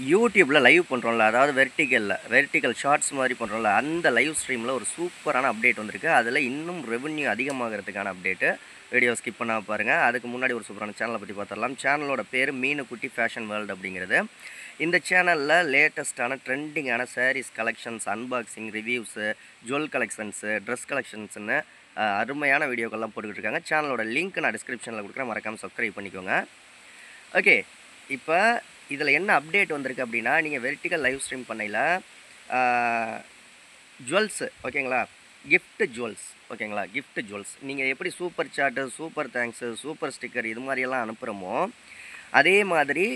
யூடியூப்பில் லைவ் பண்ணுறோம்ல, அதாவது vertical shorts மாதிரி பண்ணுறோம்ல, அந்த லைவ் ஸ்ட்ரீமில் ஒரு சூப்பரான அப்டேட் வந்திருக்கு. அதில் இன்னும் ரெவென்யூ அதிகமாகிறதுக்கான அப்டேட்டு. வீடியோ ஸ்கிப் பண்ணாம பாருங்கள். அதுக்கு முன்னாடி ஒரு சூப்பரான சேனலை பற்றி பார்த்துடலாம். சேனலோட பேர் மீனுக்குட்டி ஃபேஷன் வேர்ல்டு அப்படிங்கிறது. இந்த சேனலில் லேட்டஸ்ட்டான ட்ரெண்டிங்கான saris collections, unboxing, reviews, jewel collections, dress கலெக்ஷன்ஸுன்னு அருமையான வீடியோக்கள்லாம் போட்டுக்கிட்டு இருக்காங்க. சேனலோட லிங்க் நான் டிஸ்கிரிப்ஷனில் கொடுக்குறேன், மறக்காமல் சப்ஸ்கிரைப் பண்ணிக்கோங்க. ஓகே, இப்போ இதில் என்ன அப்டேட் வந்திருக்கு அப்படின்னா, நீங்கள் வெர்டிக்கல் லைவ் ஸ்ட்ரீம் பண்ணையில் ஜுவல்ஸு ஓகேங்களா, கிஃப்ட் ஜுவல்ஸ் ஓகேங்களா, கிஃப்ட் ஜுவல்ஸ் நீங்கள் எப்படி சூப்பர் சாட்டு, சூப்பர் தேங்க்ஸு, சூப்பர் ஸ்டிக்கர் இது மாதிரியெல்லாம் அனுப்புகிறோமோ, அதே மாதிரி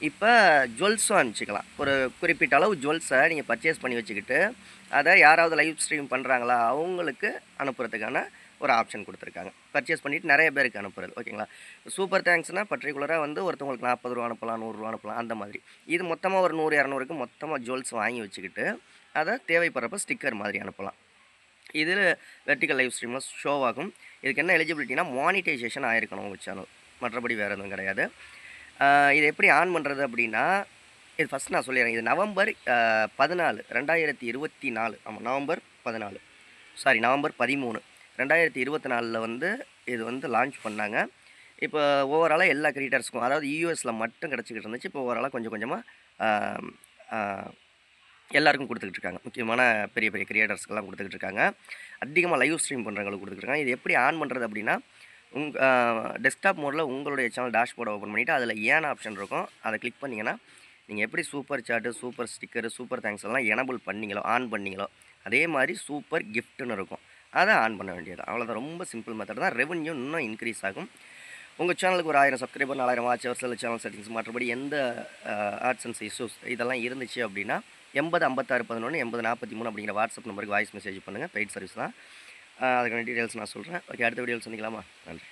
இப்போ ஜுவல்ஸும் அனுப்பிச்சிக்கலாம். ஒரு குறிப்பிட்ட அளவு ஜுவல்ஸை நீங்கள் பர்ச்சேஸ் பண்ணி வச்சுக்கிட்டு, அதை யாராவது லைவ் ஸ்ட்ரீம் பண்ணுறாங்களா அவங்களுக்கு அனுப்புறதுக்கான ஒரு ஆப்ஷன் கொடுத்துருக்காங்க. பர்ச்சேஸ் பண்ணிவிட்டு நிறைய பேருக்கு அனுப்புறது ஓகேங்களா. சூப்பர் தேங்க்ஸ்னால் பர்டிகுலராக வந்து ஒருத்தவங்களுக்கு ₹40 அனுப்பலாம், ₹100 அனுப்பலாம், அந்த மாதிரி. இது மொத்தமாக ஒரு 100, 200க்கு மொத்தமாக ஜுவல்ஸ் வாங்கி வச்சுக்கிட்டு, அதை தேவைப்படுறப்ப ஸ்டிக்கர் மாதிரி அனுப்பலாம். இது வெர்டிக்கல் லைவ் ஸ்ட்ரீமில் ஷோ ஆகும். இதுக்கு என்ன எலிஜிபிலிட்டினா மானிட்டைசேஷன் ஆகிருக்கணும் உங்கள் சேனல், மற்றபடி வேறு எதுவும் கிடையாது. இது எப்படி ஆன் பண்ணுறது அப்படின்னா, இது ஃபஸ்ட் நான் சொல்லிடுறேன். இது நவம்பர் 14, 2024. ஆமாம், நவம்பர் 14, சாரி நவம்பர் 13, 2024 வந்து இது வந்து லான்ச் பண்ணாங்க. இப்போ ஓவராலாக எல்லா கிரியேட்டர்ஸுக்கும், அதாவது யூஎஸில் மட்டும் கிடச்சிக்கிட்டு இருந்துச்சு. இப்போ ஓவராலாக கொஞ்சம் கொஞ்சமாக எல்லாருக்கும் கொடுத்துக்கிட்டு இருக்காங்க. முக்கியமான பெரிய பெரிய கிரியேட்டர்ஸ்க்கெல்லாம் கொடுத்துக்கிட்டு இருக்காங்க. அதிகமாக லைவ் ஸ்ட்ரீம் பண்ணுறவங்களுக்கு கொடுத்துக்கிட்டு இருக்காங்க. இது எப்படி ஆன் பண்ணுறது அப்படின்னா, டெஸ்க்டாப் மோடில் உங்களுடைய சேனல் டேஷ்போர்டை ஓப்பன் பண்ணிவிட்டு அதில் ஏன் ஆப்ஷன் இருக்கும், அதை கிளிக் பண்ணிங்கன்னா, நீங்கள் எப்படி சூப்பர் சாட்டு, சூப்பர் ஸ்டிக்கரு, சூப்பர் தேங்க்ஸ் எல்லாம் எனபிள் பண்ணீங்களோ, ஆன் பண்ணீங்களோ, அதே மாதிரி சூப்பர் கிஃப்ட்டுன்னு இருக்கும். அதை ஆன் பண்ண வேண்டியது அவ்வளோதான். ரொம்ப சிம்பிள் மெத்தட் தான். ரெவென்யூ இன்னும் இன்க்ரீஸ் ஆகும். உங்கள் சேனலுக்கு ஒரு 1000 சப்ஸ்கிரைபர், 4000 வாட்ச் ஹவர்ஸ், இல்லை சேனல் செட்டிங்ஸ் மற்றபடி எந்த ஆட்சன்ஸ் இஷ்யூஸ் இதெல்லாம் இருந்துச்சு அப்படின்னா 805611 8043 அப்படிங்கிற வாட்ஸ்அப் நம்பருக்கு வாய்ஸ் மெசேஜ் பண்ணுங்கள். பெய்ட் சர்வீஸ் தான். அதுக்கான டீட்டெயில்ஸ் நான் சொல்கிறேன். ஓகே, அடுத்த வீடியோவில் சந்திக்கலாமா? நன்றி.